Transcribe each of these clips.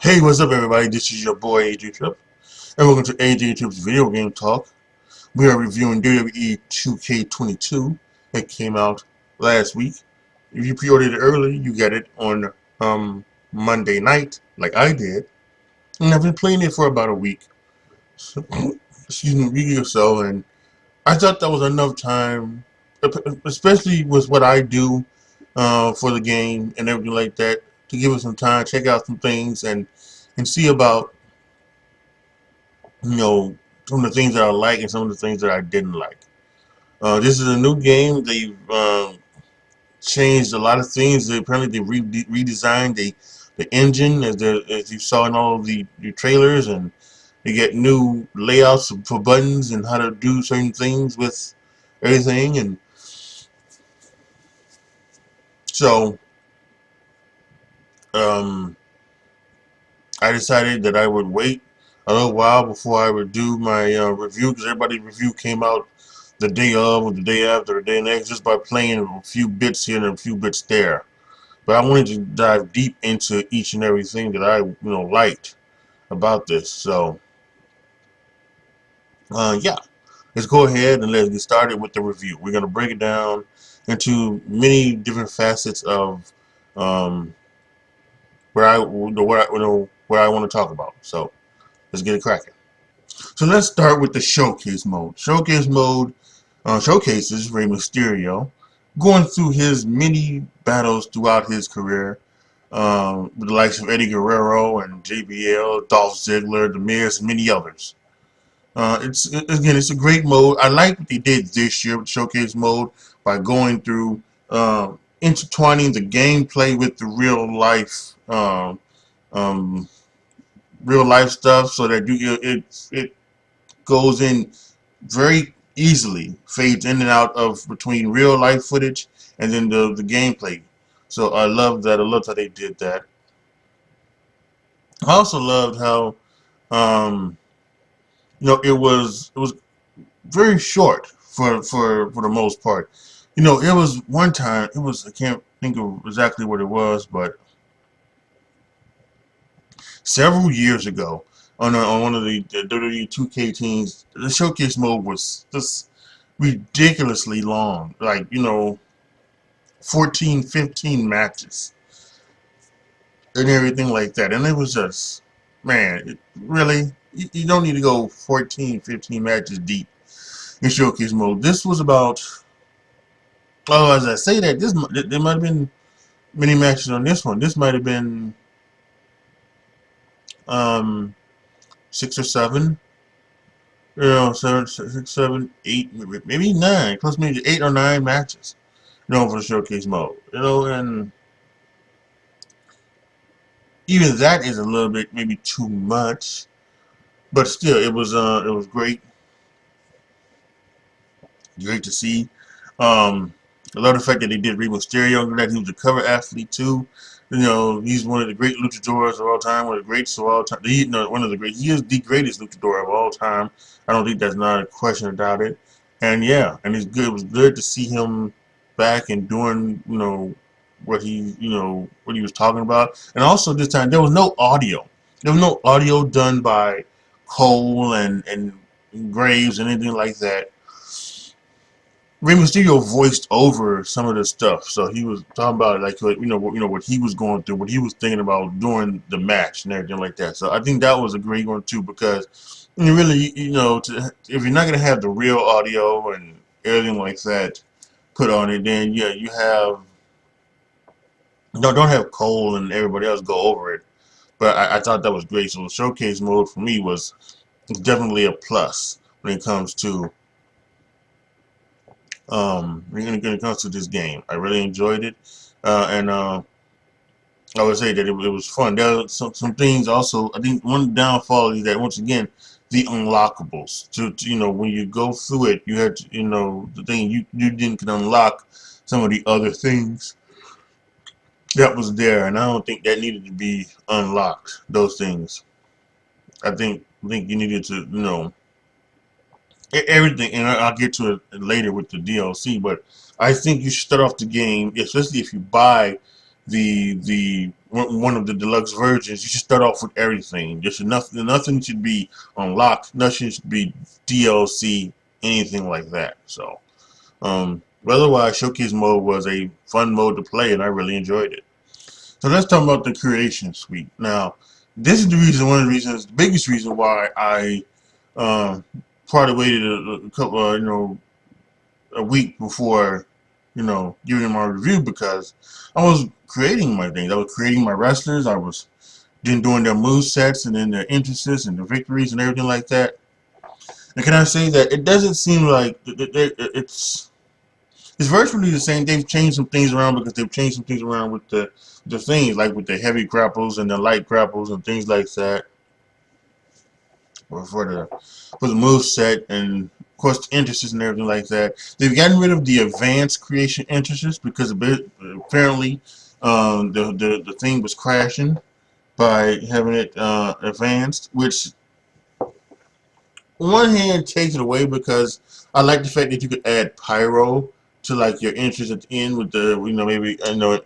Hey, what's up, everybody? This is your boy AJTRIP, and welcome to AJTRIP's Video Game Talk. We are reviewing WWE 2K22 that came out last week. If you pre-ordered it early, you get it on Monday night, like I did. And I've been playing it for about a week. So, excuse me, week or so, and I thought that was enough time, especially with what I do for the game and everything like that, to give it some time, check out some things, and see about some of the things that I like and some of the things that I didn't like. This is a new game. They've changed a lot of things. Apparently, they redesigned the engine as you saw in all of the trailers, and they get new layouts for buttons and how to do certain things with everything. And so um, I decided that I would wait a little while before I would do my review, because everybody's review came out the day of or the day after, the day next, just by playing a few bits here and a few bits there. But I wanted to dive deep into each and everything that I liked about this. So yeah, let's go ahead and let's get started with the review. We're gonna break it down into many different facets of um, what I want to talk about. So let's get it cracking. So let's start with the showcase mode. Showcase mode showcases Rey Mysterio going through his many battles throughout his career with the likes of Eddie Guerrero and JBL, Dolph Ziggler, The Miz, and many others. It's a great mode. I like what they did this year with showcase mode by going through intertwining the gameplay with the um, real life stuff, so that it goes in very easily, fades in and out of between real life footage and then the gameplay. So I love that. I loved how they did that. I also loved how um, it was very short for the most part. It was one time. It was, I can't think of exactly what it was, but several years ago on one of the WWE 2K teams, the showcase mode was just ridiculously long. Like 14, 15 matches and everything like that. And it was just, man, really, you don't need to go 14, 15 matches deep in showcase mode. This was about, oh, as I say that, there might have been many matches on this one. This might have been um, six or seven, seven, six, seven, eight, maybe nine, plus maybe 8 or 9 matches, for the showcase mode. And even that is a little bit maybe too much, but still, it was great to see. Um, I love the fact that they did Rey Mysterio, that he was a cover athlete too. He's one of the great luchadors of all time, one of the greats of all time. One of the great. He is the greatest luchador of all time. I don't think that's not a question about it. And yeah, and it's good. It was good to see him back and doing what he was talking about. And also this time there was no audio. There was no audio done by Cole and Graves and anything like that. Rey Mysterio voiced over some of this stuff, so he was talking about it like what he was going through, what he was thinking about during the match and everything like that. So I think that was a great one too, because you really if you're not gonna have the real audio and everything like that put on it, then yeah, you have don't have Cole and everybody else go over it. But I thought that was great. So the showcase mode for me was definitely a plus when it comes to when it comes to this game. I really enjoyed it, and I would say that it was fun. There are some things also. I think one downfall is that, once again, the unlockables. When you go through it, you had to, the thing you didn't can unlock some of the other things that was there, and I don't think that needed to be unlocked. Those things, I think you needed to, everything, and I'll get to it later with the DLC. But I think you should start off the game, especially if you buy one of the deluxe versions, you should start off with everything. Just nothing should be unlocked. Nothing should be DLC, anything like that. So, but otherwise, Showcase mode was a fun mode to play, and I really enjoyed it. So let's talk about the Creation Suite. Now, this is one of the reasons, the biggest reason why I uh, probably waited a couple, a week before, giving my review, because I was creating my things. I was creating my wrestlers. I was then doing their move sets and then their entrances and the victories and everything like that. And can I say that it doesn't seem like it's virtually the same. They've changed some things around because they've changed some things around with the things, like with the heavy grapples and the light grapples and things like that, or for the move set, and of course the entrances and everything like that. They've gotten rid of the advanced creation entrances because apparently the thing was crashing by having it advanced, which on one hand takes it away, because I like the fact that you could add pyro to like your entrance at the end with the maybe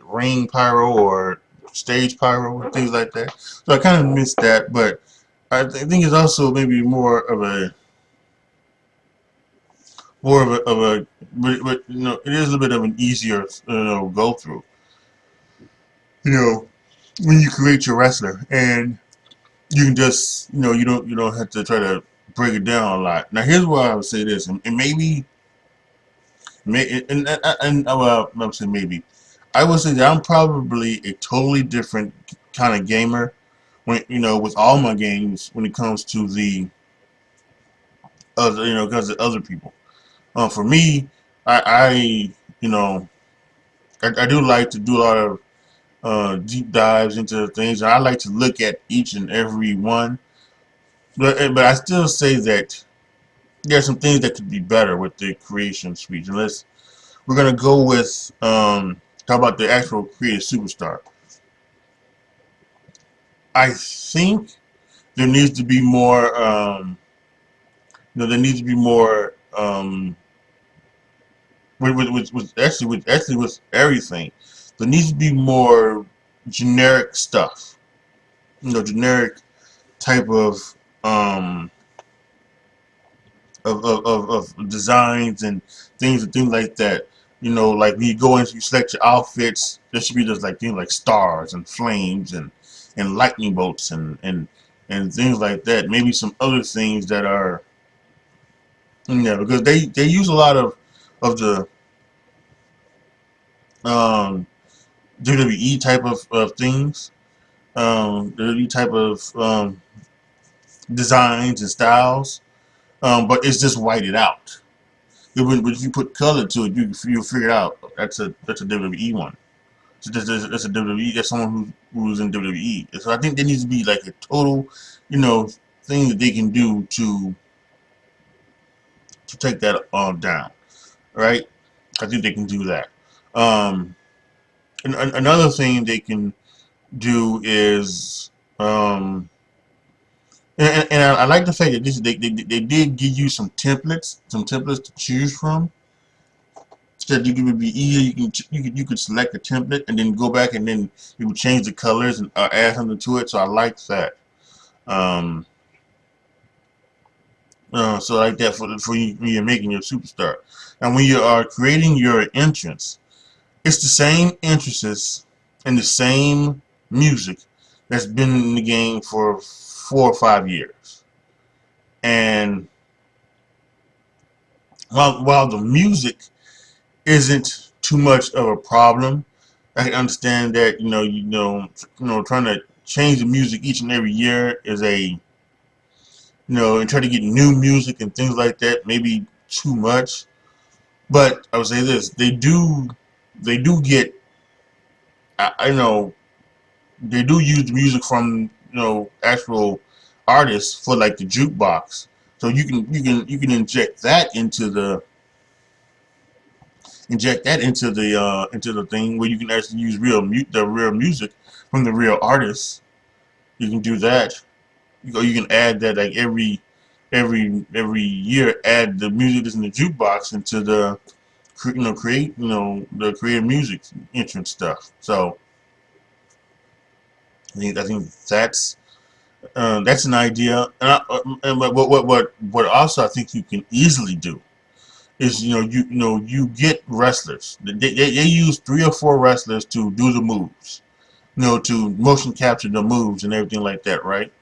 ring pyro or stage pyro and things like that. So I kind of missed that, but think it's also maybe more of a but it is a little bit of an easier go through. You know when you create your wrestler, and you can just you don't have to try to break it down a lot. Now here's why I would say this, and maybe well, I'm saying maybe. I would say that I'm probably a totally different kind of gamer when with all my games when it comes to the other because of other people. For me, I you know I do like to do a lot of deep dives into things. And I like to look at each and every one, but I still say that there's some things that could be better with the creation suite. And we're gonna go with talk about the actual creative superstar. I think there needs to be more. There needs to be more. With everything, there needs to be more generic stuff. Generic type um of designs and things like that. Like when you go in, you select your outfits. There should be just like things like stars and flames and lightning bolts and things like that. Maybe some other things that are because they use a lot of the um, WWE type of things, WWE type of designs and styles, but it's just whited out. If you put color to it, you'll figure it out. That's a WWE one. So that's a WWE. That's someone who's in WWE. So I think there needs to be like a total, thing that they can do to take that down. Right? I think they can do that. Um, another thing they can do is, and I like the fact that they did give you some templates to choose from. So that it would be easier. You could select a template and then go back and then you would change the colors and add something to it. So I like that. Um, so I like that for you when you're making your superstar. And when you are creating your entrance, it's the same entrances and the same music that's been in the game for 4 or 5 years. And while the music isn't too much of a problem, I can understand that trying to change the music each and every year is and try to get new music and things like that maybe too much. But I would say this: they do get I know they do use the music from actual artists for like the jukebox. So you can inject that into the thing where you can actually use the real music from the real artists. You can do that. You can add that like every year. Add the music that's in the jukebox into the create the creative music entrance stuff. So I think that's an idea. What also I think you can easily do is you get wrestlers. They use 3 or 4 wrestlers to do the moves. To motion capture the moves and everything like that, right?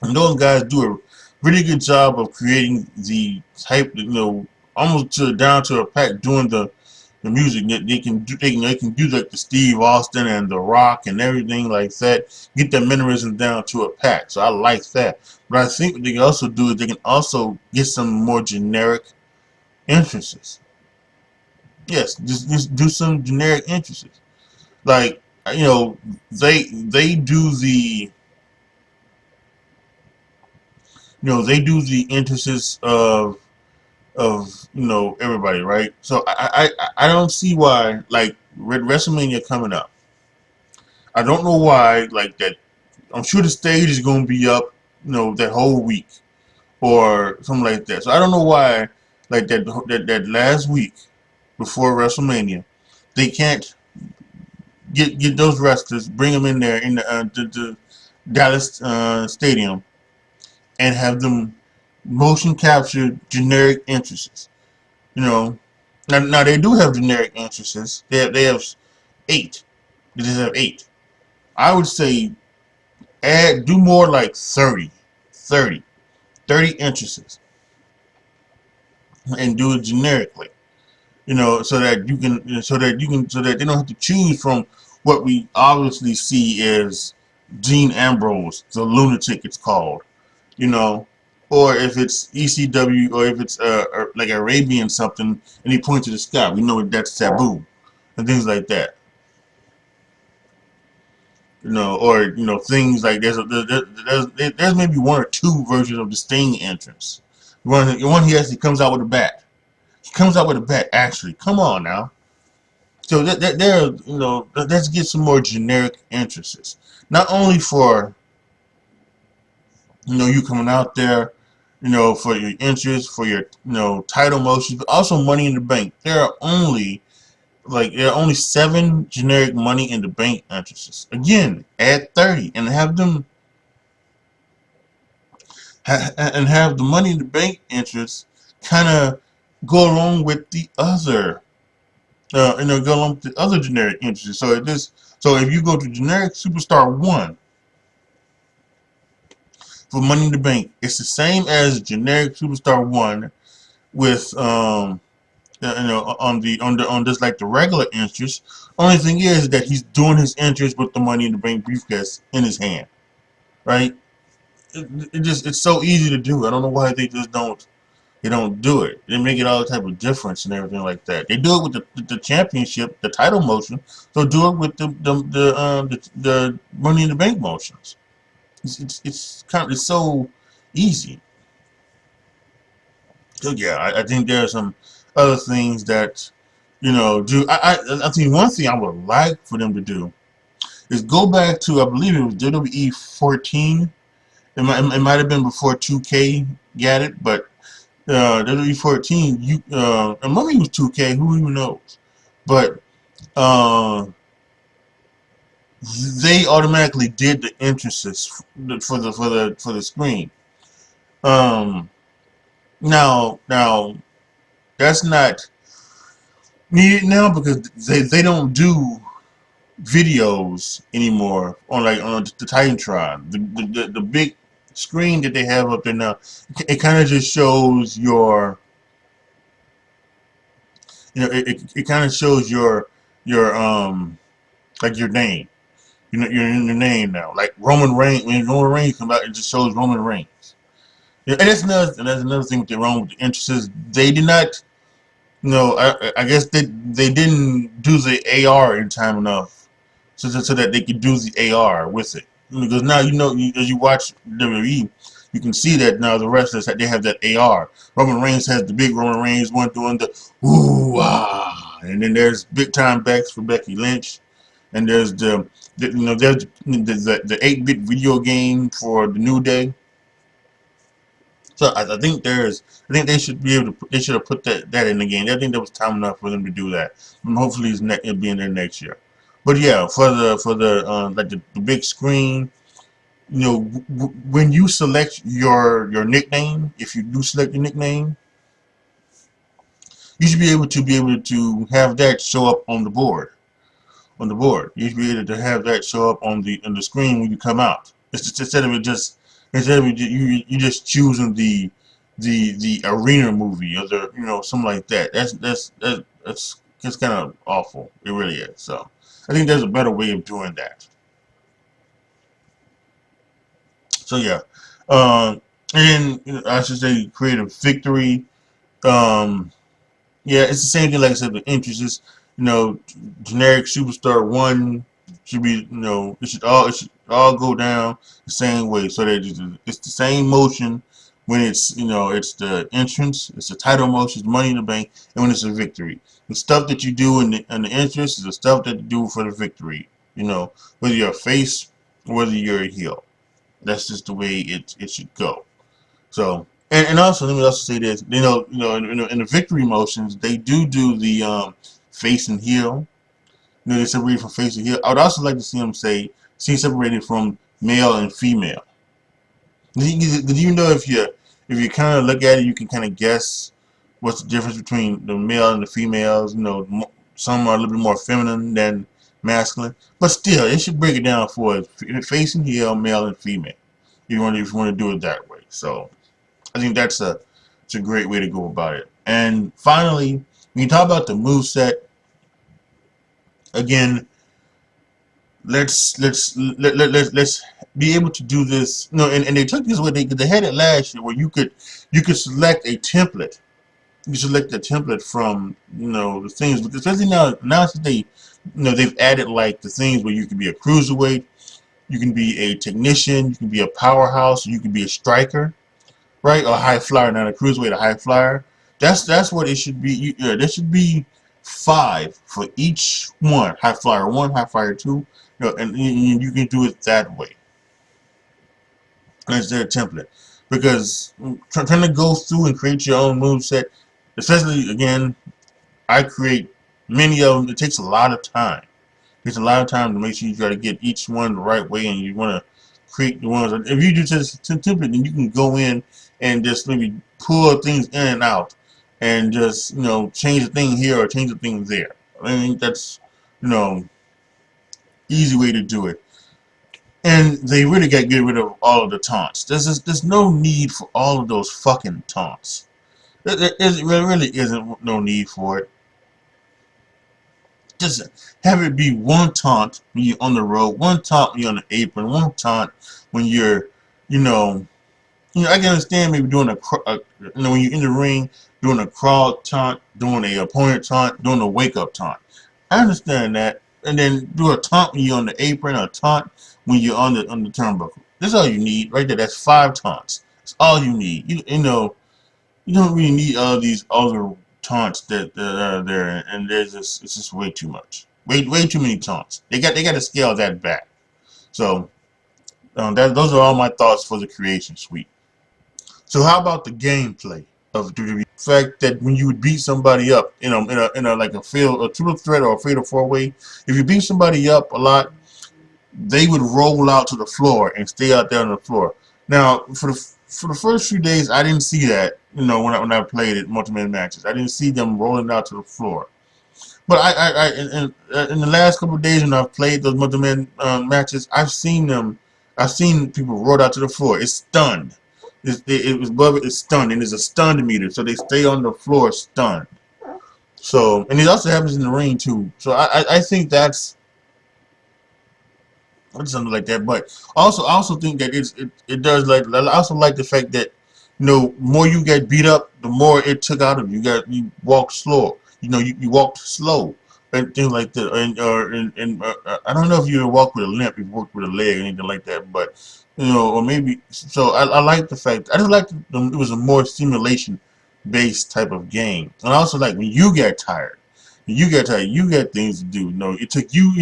And those guys do a really good job of creating the type, almost down to a pack, doing the music. They can do like the Steve Austin and the Rock and everything like that. Get the mannerisms down to a pack. So I like that. But I think what they can also do is they can also get some more generic entrances. Yes, just do some generic entrances. Like they do the entrances of everybody, right? So I don't see why, like, with WrestleMania coming up. I don't know why, like, that. I'm sure the stage is going to be up, that whole week or something like that. So I don't know why, like, that last week before WrestleMania, they can't get those wrestlers, bring them in there in the Dallas stadium, and have them motion capture generic entrances. You know, now they do have generic entrances. They have 8. They just have 8. I would say do more, like 30, 30, 30 entrances, and do it generically. So that they don't have to choose from what we obviously see as Dean Ambrose, the lunatic it's called. You know, or if it's ECW, or if it's like Arabian something, and he points to the sky, we know that's taboo, and things like that. Or things like there's maybe 1 or 2 versions of the Sting entrance. One he actually comes out with a bat. He comes out with a bat. Actually, come on now. So let's get some more generic entrances. Not only for you coming out there, for your interest, for your title motions, but also Money in the Bank. There are only 7 generic Money in the Bank entrances. Again, add 30 and have the Money in the Bank entrance kind of go along with the other, go along with the other generic entrances. So if you go to generic Superstar 1 for Money in the Bank, it's the same as generic Superstar 1 with on just like the regular interest. Only thing is that he's doing his interest with the Money in the Bank briefcase in his hand, right? It's so easy to do. I don't know why they don't do it. They make it all type of difference and everything like that. They do it with the championship, the title motion. So do it with the Money in the Bank motions. It's so easy. So yeah, I think there are some other things that do. I think one thing I would like for them to do is go back to, I believe it was WWE 14. It might have been before 2K got it, but WWE 14. And maybe it was 2K. Who even knows? But uh, they automatically did the entrances for the screen. Um, now that's not needed now because they don't do videos anymore on the Titantron. The big screen that they have up there now, it kind of just shows it kind of shows your like your name. You're in your name now. Like Roman Reigns, when Roman Reigns comes out, it just shows Roman Reigns. Yeah, and that's another thing with wrong with the entrances. They did not. No, I guess they didn't do the AR in time enough, so that they could do the AR with it. Because now as you watch WWE, you can see that now the wrestlers they have that AR. Roman Reigns has the big Roman Reigns one doing the ooh ah, and then there's big time backs for Becky Lynch, and there's there's the 8-bit video game for the New Day. So I think they should be able to. They should have put that in the game. I think that was time enough for them to do that. And hopefully, it'll be in there next year. But yeah, for the like the big screen, you know, when you select your nickname, if you do select your nickname, you should be able to have that show up on the board. On the board, you should be able to have that show up on the screen when you come out. It's just, instead of you just choosing the arena movie or the something like that. That's kind of awful. It really is. So I think there's a better way of doing that. So yeah, and I should say create a victory. Um, Yeah, it's the same thing. Like I said, the interest is, generic superstar one should be, it should all go down the same way. So that it's the same motion when it's the entrance, it's the title motion, it's Money in the Bank, and when it's a victory. The stuff that you do in the entrance is the stuff that you do for the victory. Whether you're a face or whether you're a heel. That's just the way it should go. So, and also let me also say this, in the victory motions, they do the face and heel. They separate from face and heel. I would also like to see them see separated from male and female. Did you know if you kind of look at it, you can kind of guess what's the difference between the male and the females. Some are a little bit more feminine than masculine, but still, it should break it down for us: face and heel, male and female. If you want to do it that way. So. I think it's a great way to go about it. And finally, when you talk about the move set, again, let's be able to do this. No, and they took this way they had it last year where you could select a template. You select a template from the things, but especially now that they've added like the things where you can be a cruiserweight, you can be a technician, you can be a powerhouse, you can be a striker. Right? Or high flyer, not a cruiserweight, a high flyer. That's what it should be. There should be 5 for each one. High flyer 1, high flyer 2. And you can do it that way. That's their template. Because trying to go through and create your own move set, especially again, I create many of them. It takes a lot of time. Takes a lot of time to make sure you got to get each one the right way, and you want to create the ones. If you do just template, then you can go in and just maybe pull things in and out, and just change the thing here or change the thing there. I think that's you know easy way to do it. And they really got to get rid of all of the taunts. There's no need for all of those fucking taunts. There really isn't no need for it. Just have it be one taunt when you're on the road, one taunt when you're on the apron, one taunt when you're, you know, I can understand maybe doing when you're in the ring, doing a crowd taunt, doing a opponent taunt, doing a wake up taunt. I understand that, and then do a taunt when you're on the apron, a taunt when you're on the turnbuckle. That's all you need right there. That's 5 taunts. That's all you need. You don't really need all these other taunts that are there, and it's just way too much. Way too many taunts. They got to scale that back. So those are all my thoughts for the creation suite. So how about the gameplay of WWE? The fact that when you would beat somebody up, in a like a triple threat or a fatal 4-way, if you beat somebody up a lot, they would roll out to the floor and stay out there on the floor. Now, for the first few days, I didn't see that. When I played it multi-man matches, I didn't see them rolling out to the floor. But in the last couple of days when I've played those multi-man matches, I've seen them. I've seen people roll out to the floor. It's stunned. It was above it. It's stunned, and there's a stunned meter, so they stay on the floor stunned. So, and it also happens in the ring too. So I think that's or something like that. But I also think that it does like I also like the fact that more you get beat up, the more it took out of you. You walk slow. You walked slow and things like that. And I don't know if you walk with a limp, you walk with a leg, or anything like that. But or maybe so. I like the fact. I just like it was a more simulation based type of game. And I also like when you get tired. You got tired. You got things to do. No, it took you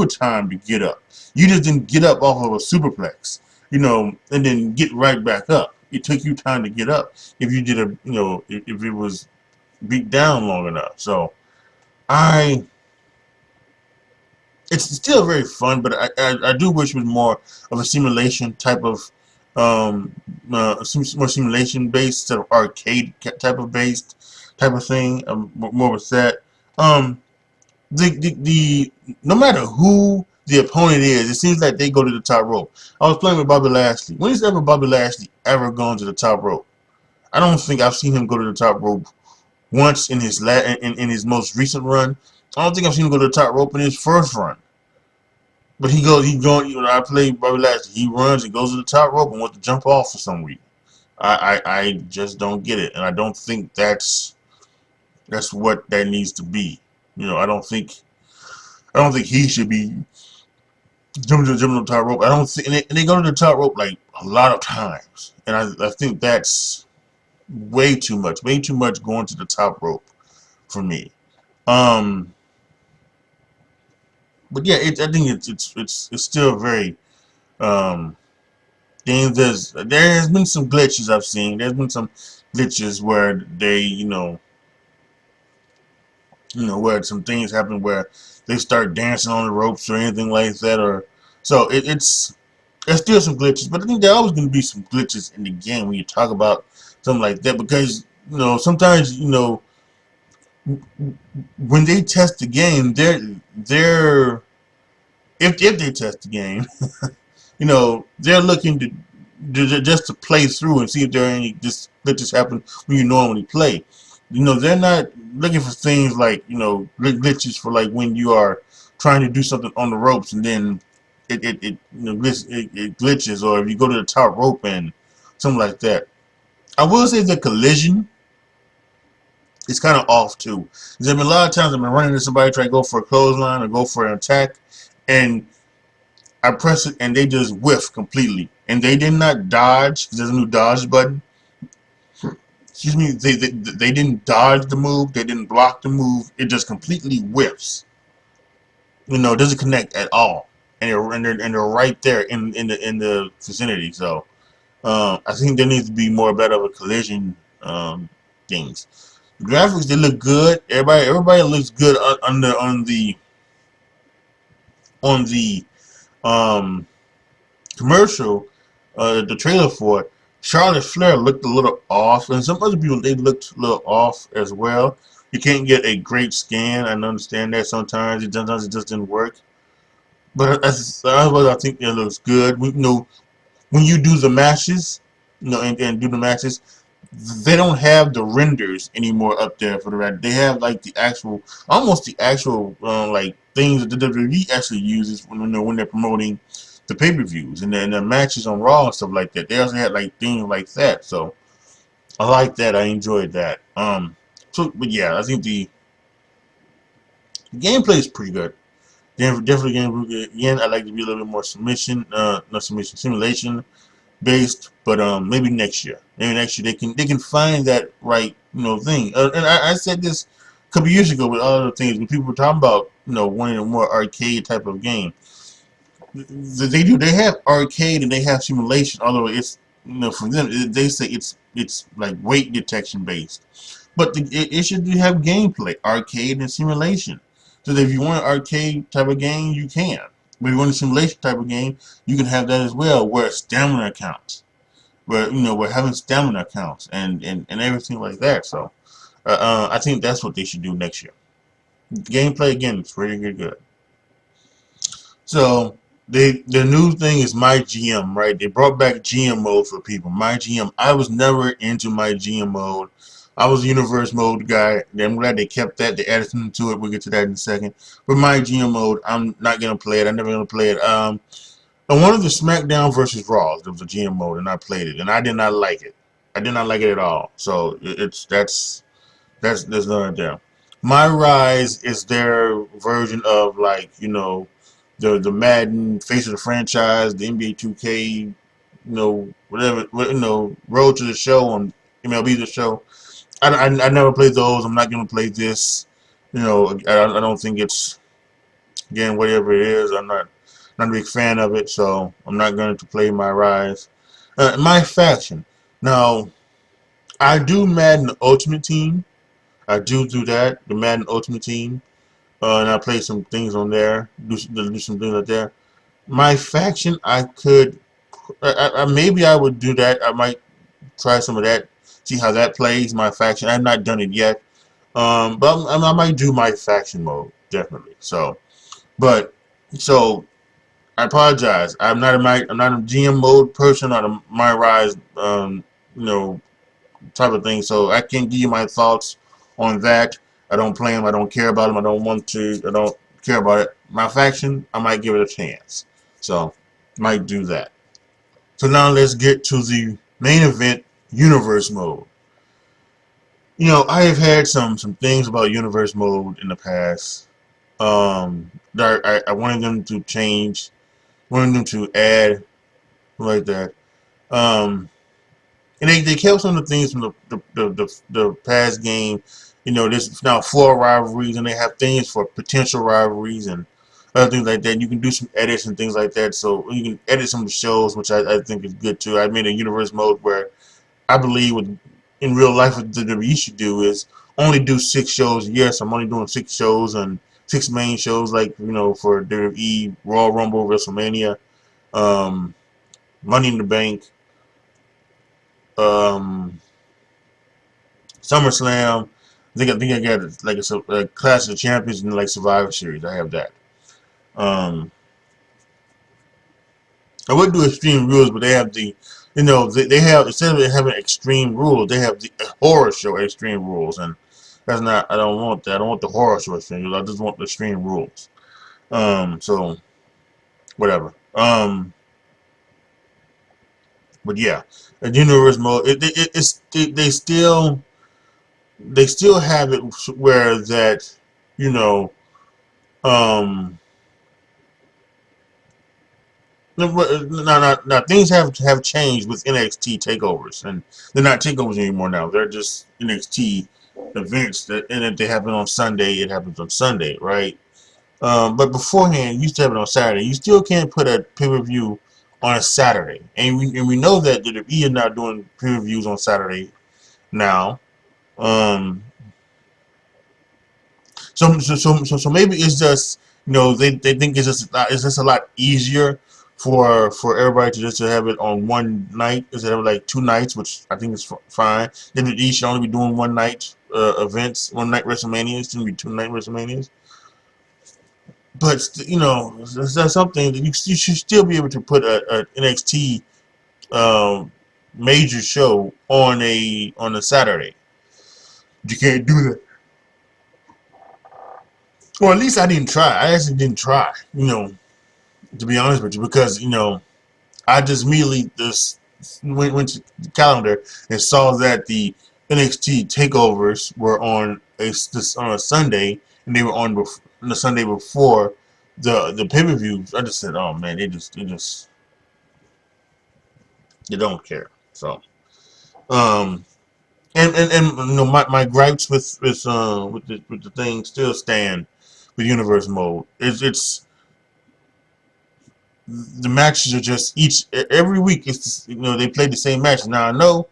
a time to get up. You just didn't get up off of a superplex, and then get right back up. It took you time to get up if you did if it was beat down long enough. So I it's still very fun, but I do wish it was more of a simulation type of more simulation based instead of arcade type of based type of thing. More with that. Um, the no matter who the opponent is, it seems like they go to the top rope. I was playing with Bobby Lashley. When has ever Bobby Lashley ever gone to the top rope? I don't think I've seen him go to the top rope once in his in his most recent run. I don't think I've seen him go to the top rope in his first run. But he going. You know, I play Bobby Lashley. He runs and goes to the top rope and wants to jump off for some reason. I just don't get it, and I don't think that's what that needs to be. You know, I don't think he should be jumping the top rope. I don't think, and they go to the top rope like a lot of times, and I think that's way too much going to the top rope for me. Um, but yeah, I think it's still very games. There has been some glitches I've seen. There's been some glitches where they where some things happen where they start dancing on the ropes or anything like that, or so it's there's still some glitches, but I think there always going to be some glitches in the game when you talk about something like that, because sometimes when they test the game, they're if they test the game, they're looking to just to play through and see if there are any just glitches happen when you normally play. They're not looking for things like glitches for like when you are trying to do something on the ropes and then it glitches, or if you go to the top rope and something like that. I will say the collision is kind of off too. There's been a lot of times I've been running into somebody try to go for a clothesline or go for an attack, and I press it and they just whiff completely. And they did not dodge. There's a new dodge button. Excuse me. They didn't dodge the move. They didn't block the move. It just completely whiffs. It doesn't connect at all. And they're right there in the vicinity. So I think there needs to be more better of a collision things. The graphics, they look good. Everybody looks good on the um commercial, the trailer for it. Charlotte Flair looked a little off, and some other people, they looked a little off as well. You can't get a great scan. I understand that sometimes it just didn't work. But I think it looks good. When you do the matches, and do the matches, they don't have the renders anymore up there for the red. They have like almost the actual like things that the WWE actually uses when they're promoting the pay-per-views and then the matches on Raw and stuff like that. They also had like things like that. So I like that. I enjoyed that. But yeah, I think the gameplay is pretty good. Definitely gameplay again. I like to be a little bit more not submission, simulation based, but maybe next year. Maybe next year they can find that right thing. And I said this a couple years ago with other things when people were talking about wanting a more arcade type of game. They have arcade and they have simulation. Although it's for them they say it's like weight detection based, but it should have gameplay, arcade and simulation. So that if you want an arcade type of game, you can. But if you want a simulation type of game, you can have that as well, where stamina counts, where having stamina counts and everything like that. So I think that's what they should do next year. Gameplay again is really good. So the new thing is my GM, right? They brought back GM mode for people. My GM, I was never into my GM mode. I was a universe mode guy. I'm glad they kept that. They added something to it. We'll get to that in a second. But my GM mode, I'm not gonna play it. I'm never gonna play it. And one of the SmackDown versus Raw, there was a GM mode, and I played it, and I did not like it. I did not like it at all. So that's there's none there. My Rise is their version of like the Madden face of the franchise, the NBA 2K, whatever, Road to the Show on MLB the Show. I never played those. I'm not gonna play this. I don't think it's again whatever it is. I'm not a big fan of it, so I'm not going to play my Rise. My faction. Now I do Madden Ultimate Team. I do that, the Madden Ultimate Team. and I play some things on there, do some things like that. My faction, I could, maybe I would do that. I might try some of that, see how that plays. My faction, I've not done it yet, but I might do my faction mode definitely. So, but so I apologize. I'm not a GM mode person, not a my rise, you know, type of thing. So I can't give you my thoughts on that. I don't play them. I don't care about them. I don't want to. I don't care about it. My faction, I might give it a chance. So might do that. So now let's get to the main event, universe mode. I have had some things about universe mode in the past. That I wanted them to change, wanted them to add like that. Um, and they kept some of the things from the past game. There's now 4 rivalries, and they have things for potential rivalries and other things like that. You can do some edits and things like that. So you can edit some of the shows, which I think is good too. I made a universe mode where I believe in real life what the WWE should do is only do 6 shows. Yes, I'm only doing 6 shows and 6 main shows, like for WWE, Royal Rumble, WrestleMania, um, Money in the Bank, um, SummerSlam. I think I got like a Clash of Champions and like Survivor Series. I have that. Um, I would do Extreme Rules, but they have they have, instead of having Extreme Rules, they have the horror show Extreme Rules, and that's not. I don't want that. I don't want the horror show Extreme Rules. I just want the Extreme Rules. So whatever. But yeah, a universe mode. They still have it where that you know um now things have changed with NXT takeovers, and they're not takeovers anymore now. They're just NXT events and if they happen on Sunday, it happens on Sunday, right? But beforehand, you used to have it on Saturday. You still can't put a pay-per-view on a Saturday, and we know that the WWE is not doing pay-per-views on Saturday now. Um, so maybe it's just they think it's just a lot easier for everybody to just to have it on one night instead of like 2 nights, which I think is fine. Then each should only be doing one night events, one night WrestleManias, shouldn't be 2 night WrestleManias. But that's something that you should still be able to put a NXT um, major show on a Saturday. You can't do that. Or at least I didn't try. I actually didn't try. To be honest with you, because I just immediately just went to the calendar and saw that the NXT takeovers were on a Sunday, and they were on the Sunday before the pay per views. I just said, oh man, they don't care. So um and my gripes with the thing still stand with universe mode. It's the matches are just every week. It's just, they play the same matches. Now I know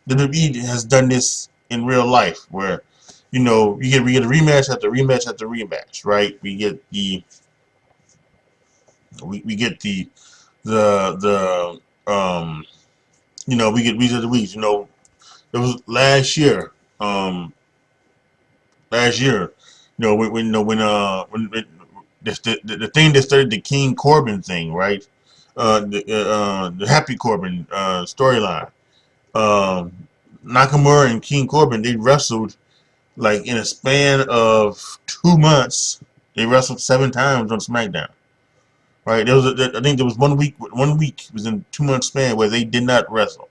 the WWE has done this in real life, where we get a rematch after rematch after rematch, right? We get the we get the weeks. It was last year, when the thing that started the King Corbin thing, right? The Happy Corbin storyline. Um, Nakamura and King Corbin, they wrestled like in a span of 2 months. They wrestled 7 times on SmackDown. Right? I think there was 1 week. 1 week was in 2 month span where they did not wrestle.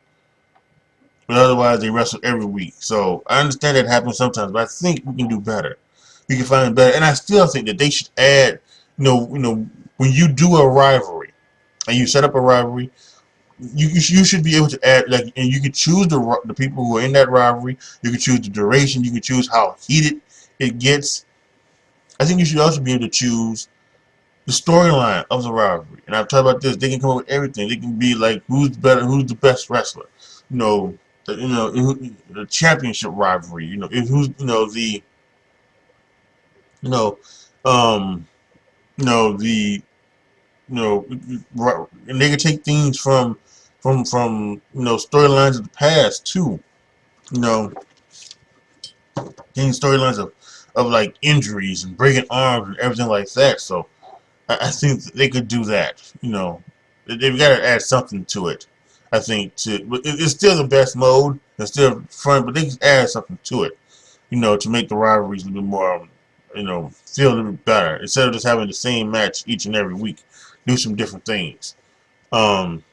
But otherwise, they wrestled every week. So I understand that happens sometimes, but I think we can do better. We can find it better, and I still think that they should add. When you do a rivalry and you set up a rivalry, you should be able to add, like, and you can choose the people who are in that rivalry. You can choose the duration. You can choose how heated it gets. I think you should also be able to choose the storyline of the rivalry. And I've talked about this. They can come up with everything. They can be like, who's better, who's the best wrestler. You know, the championship rivalry. Who's the you know Um, you know the you know, and they can take things from storylines of the past too. You know, getting storylines of like injuries and breaking arms and everything like that. So I think they could do that. They've got to add something to it. I think it's still the best mode. It's still fun, but they can add something to it. To make the rivalries a little bit more, feel a little bit better instead of just having the same match each and every week. Do some different things. Um,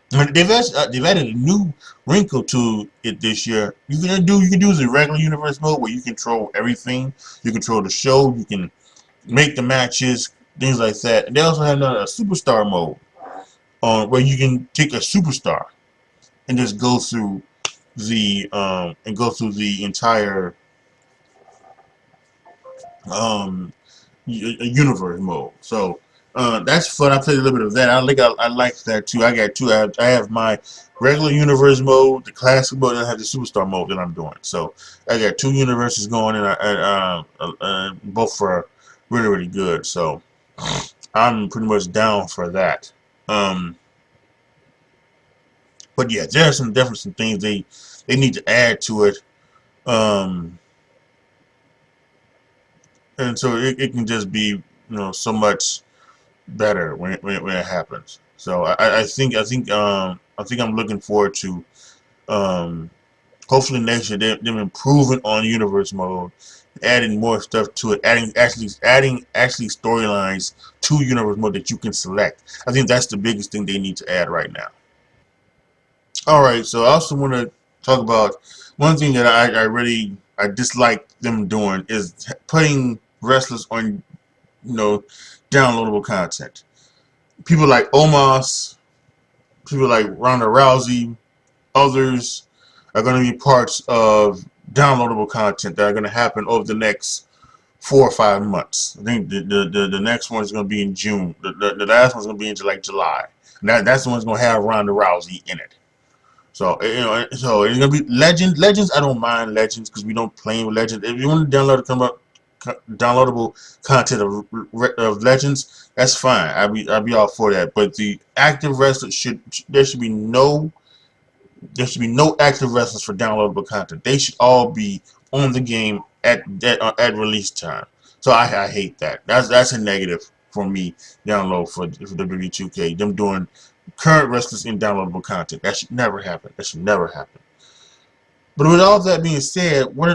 they've added a new wrinkle to it this year. You can do the regular universe mode where you control everything. You control the show. You can make the matches, things like that. And they also have a superstar mode where you can take a superstar and just go through the entire um, universe mode. So that's fun. I played a little bit of that. I like that too. I got two. I have my regular universe mode, the classic mode, and I have the superstar mode that I'm doing. So I got two universes going, and both are really really good. So I'm pretty much down for that. Um, but yeah, there are definitely some things they need to add to it. Um, and so it can just be so much better when it happens. So I think I'm looking forward to um, hopefully next year them improving on universe mode, adding more stuff to it, adding storylines to universe mode that you can select. I think that's the biggest thing they need to add right now. All right, so I also want to talk about one thing that I dislike them doing is putting wrestlers on downloadable content. People like Omos, people like Ronda Rousey, others are going to be parts of downloadable content that are going to happen over the next 4 or 5 months. I think the next one is going to be in June. The last one's going to be in July. And that's the one's going to have Ronda Rousey in it. So so it's gonna be Legends. Legends, I don't mind Legends because we don't play with Legends. If you want to downloadable content of Legends, that's fine. I'll be all for that. But the active wrestlers there should be no active wrestlers for downloadable content. They should all be on the game at release time. So I hate that. That's a negative for me. Download for WWE 2K. Them doing current wrestlers in downloadable content. That should never happen. That should never happen. But with all that being said, what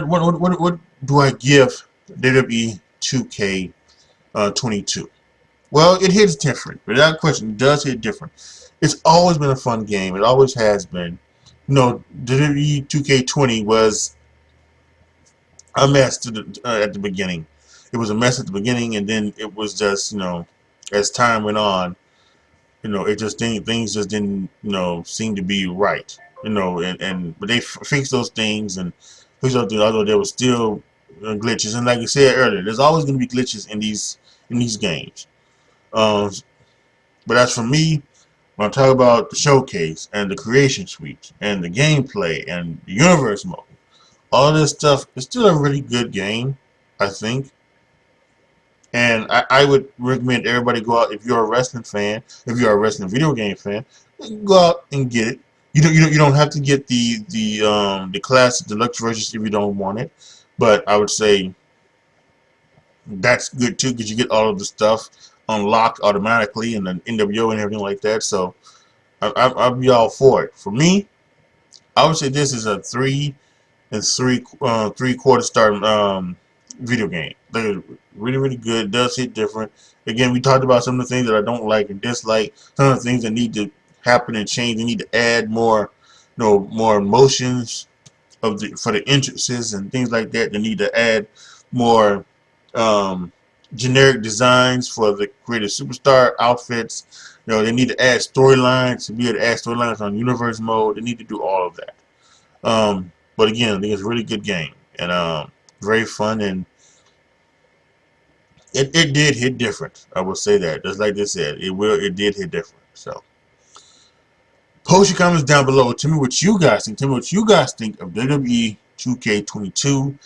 do I give WWE 2K 22? Well, it hits different. Without question, it does hit different. It's always been a fun game. It always has been. WWE 2K20 was a mess at the beginning. It was a mess at the beginning, and then it was just, as time went on, it just things just didn't, seem to be right. But they fixed those things and fixed those things, although there was still glitches. And like I said earlier, there's always going to be glitches in these games. Um, but as for me, when I talk about the showcase and the creation suite and the gameplay and the universe mode, all this stuff is still a really good game, I think. And I would recommend everybody go out if you're a wrestling fan, if you're a wrestling video game fan, go out and get it. You don't have to get the classic deluxe versions if you don't want it, but I would say that's good too because you get all of the stuff unlocked automatically and then NWO and everything like that. So I'll be all for it. For me, I would say this is a 3 and 3/4 star video game. They're really really good. It does hit different. Again, we talked about some of the things that I don't like and dislike. Some of the things that need to happen and change. They need to add more, more emotions for the entrances and things like that. They need to add more um, generic designs for the creative superstar outfits. They need to add storylines to be able to add storylines on universe mode. They need to do all of that. But again, I think it's a really good game and very fun, and it did hit different. I will say that, just like they said, it did hit different. So post your comments down below. Tell me what you guys think. Tell me what you guys think of WWE 2K22.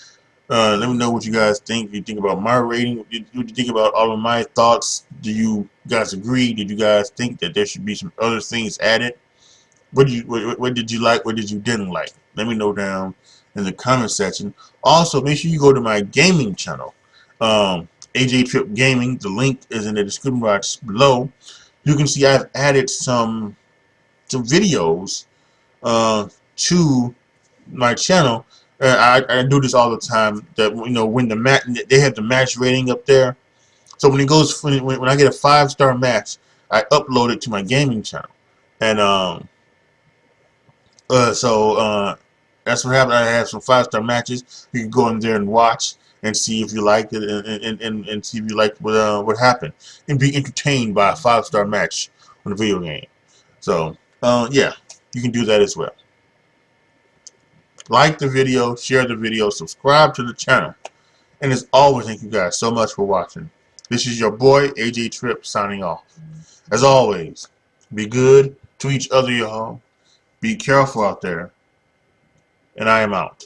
Let me know what you guys think. What you think about my rating? What you think about all of my thoughts? Do you guys agree? Did you guys think that there should be some other things added? What did you like? What did you didn't like? Let me know down in the comment section. Also, make sure you go to my gaming channel, AJTRIP Gaming. The link is in the description box below. You can see I've added some videos to my channel. I do this all the time. That when the match, they have the match rating up there. So when it goes when I get a 5-star match, I upload it to my gaming channel, and that's what happened. I have some 5-star matches. You can go in there and watch and see if you like it, and see if you like what happened, and be entertained by a 5-star match on a video game. So yeah, you can do that as well. Like the video, share the video, subscribe to the channel. And as always, thank you guys so much for watching. This is your boy, AJTRIP, signing off. As always, be good to each other, y'all. Be careful out there. And I am out.